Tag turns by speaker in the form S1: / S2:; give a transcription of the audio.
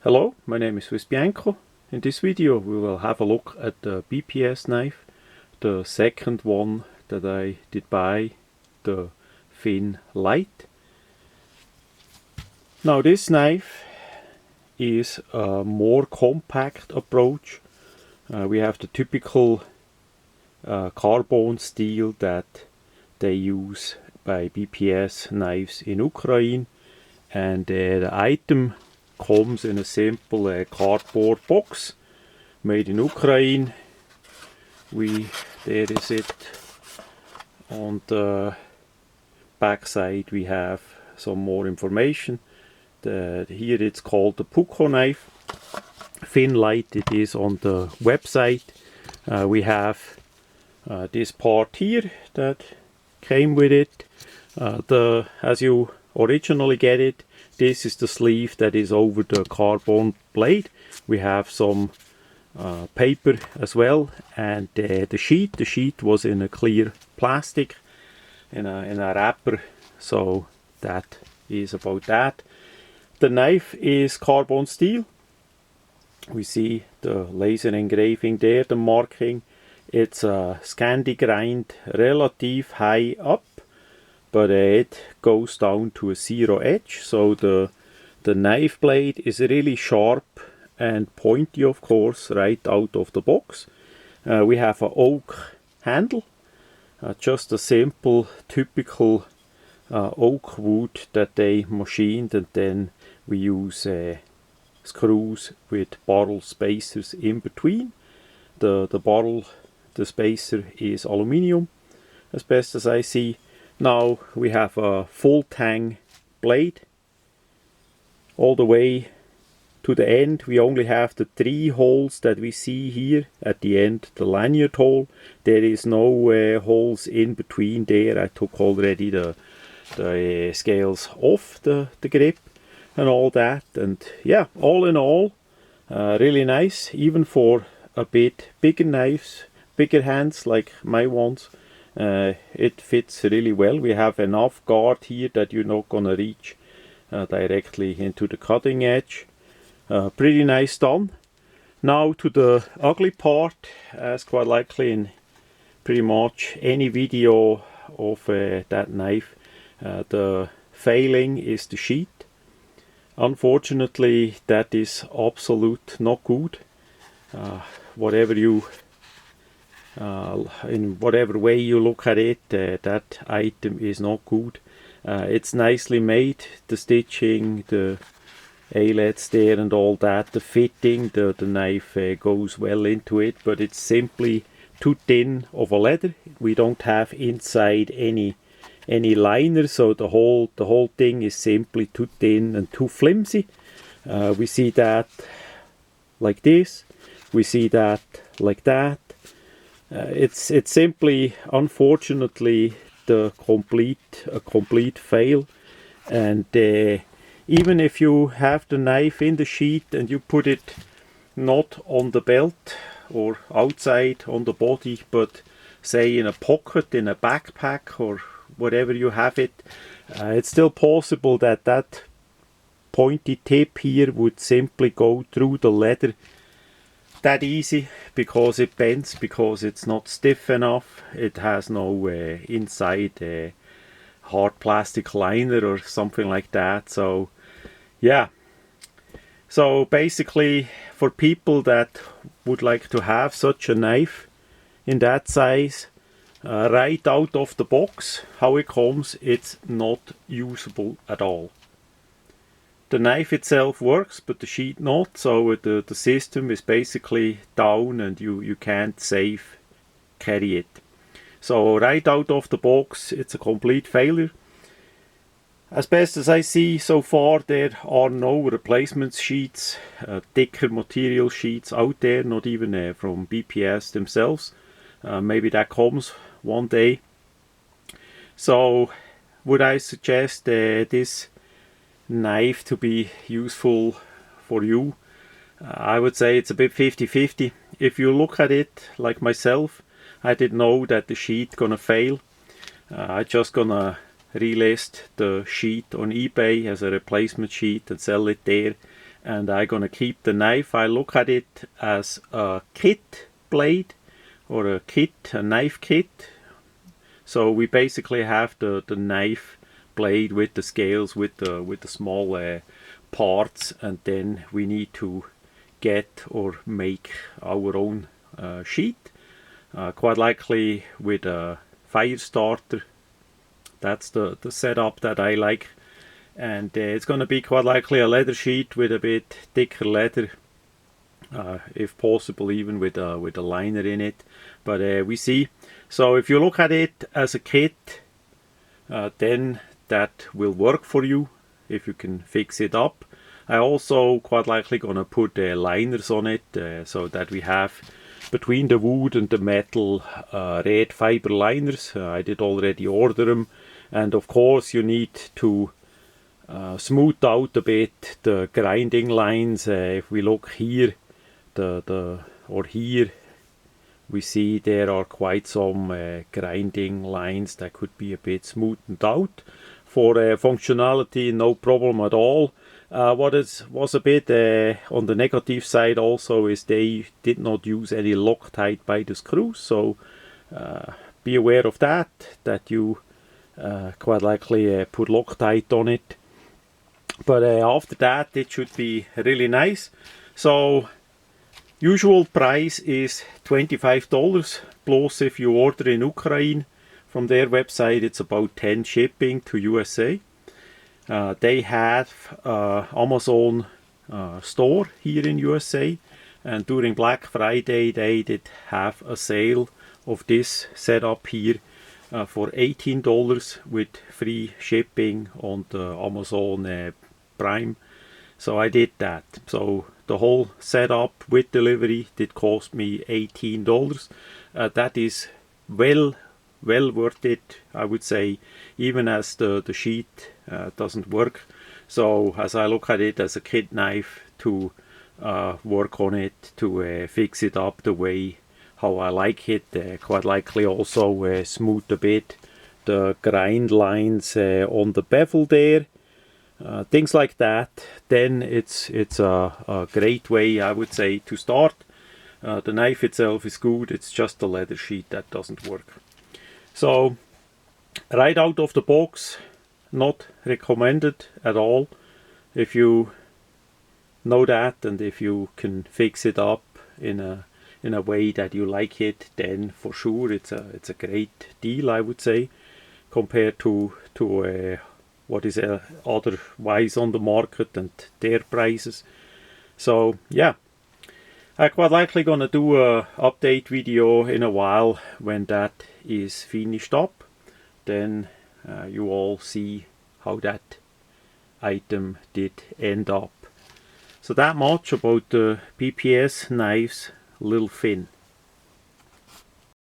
S1: Hello, my name is Bianco. In this video we will have a look at the BPS knife, the second one that I did buy, the thin lite. Now this knife is a more compact approach. We have the typical carbon steel that they use by BPS knives in Ukraine, and the item comes in a simple cardboard box made in Ukraine. There is it. On the back side we have some more information. Here it's called the Puko knife. Thin lite it is on the website. We have this part here that came with it. As you originally get it, this is the sleeve that is over the carbon blade. We have some paper as well, and the sheath was in a clear plastic, in a wrapper. So that is about that. The knife is carbon steel. We see the laser engraving there, the marking. It's a Scandi grind, relative high up, but it goes down to a zero edge. So the knife blade is really sharp and pointy, of course, right out of the box. We have an oak handle, just a simple, typical oak wood that they machined, and then we use screws with barrel spacers in between. The spacer is aluminium, as best as I see. Now we have a full tang blade all the way to the end. We only have the 3 holes that we see here at the end, the lanyard hole. There is no holes in between there. I took already the scales off the grip and all that, and yeah, all in all, really nice, even for a bit bigger knives, bigger hands like my ones. It fits really well. We have enough guard here that you're not gonna reach directly into the cutting edge. Pretty nice done. Now to the ugly part, as quite likely in pretty much any video of that knife, the failing is the sheath. Unfortunately, that is absolute not good. In whatever way you look at it, that item is not good. It's nicely made, the stitching, the eyelets there and all that, the fitting, the knife goes well into it, but it's simply too thin of a leather. We don't have inside any liner, so the whole thing is simply too thin and too flimsy. We see that like this, we see that like that. It's simply, unfortunately, a complete fail. And even if you have the knife in the sheath and you put it not on the belt or outside on the body, but say in a pocket, in a backpack, or whatever you have it, it's still possible that that pointy tip here would simply go through the leather that easy, because it bends, because it's not stiff enough. It has no inside hard plastic liner or something like that. So yeah, so basically for people that would like to have such a knife in that size, right out of the box, how it comes, it's not usable at all. The knife itself works, but the sheath not, so the system is basically down and you can't safe carry it. So right out of the box, it's a complete failure. As best as I see so far, there are no replacement sheets, thicker material sheets out there, not even from BPS themselves. Maybe that comes one day. So would I suggest this knife to be useful for you? I would say it's a bit 50-50. If you look at it like myself, I didn't know that the sheath gonna fail. I just gonna relist the sheath on eBay as a replacement sheath and sell it there, and I'm gonna keep the knife. I look at it as a kit blade or a knife kit. So we basically have the knife blade with the scales, with the small parts, and then we need to get or make our own sheath, quite likely with a fire starter. That's the setup that I like, and it's going to be quite likely a leather sheath with a bit thicker leather, if possible even with a liner in it, but we see. So if you look at it as a kit, then that will work for you if you can fix it up. I also quite likely gonna put liners on it, so that we have between the wood and the metal red fiber liners. I did already order them, and of course you need to smooth out a bit the grinding lines. If we look here, or here, we see there are quite some grinding lines that could be a bit smoothed out. For functionality, no problem at all. What was a bit on the negative side also is they did not use any Loctite by the screws, so be aware of that you quite likely put Loctite on it. But after that it should be really nice. So usual price is $25, plus if you order in Ukraine from their website it's about 10 shipping to USA. They have Amazon store here in USA, and during Black Friday they did have a sale of this setup here for $18 with free shipping on the Amazon Prime. So I did that. So the whole setup with delivery did cost me $18. That is well worth it, I would say, even as the sheath doesn't work. So as I look at it as a kit knife to work on it, to fix it up the way how I like it, quite likely also smooth a bit the grind lines on the bevel there, things like that, then it's a great way, I would say, to start. The knife itself is good, it's just the leather sheath that doesn't work. So right out of the box, not recommended at all. If you know that, and if you can fix it up in a way that you like it, then for sure it's a great deal, I would say, compared to what is otherwise on the market and their prices. So yeah, I'm quite likely gonna do a update video in a while when that is finished up. Then you all see how that item did end up. So that much about the BPS Knives Little Fin.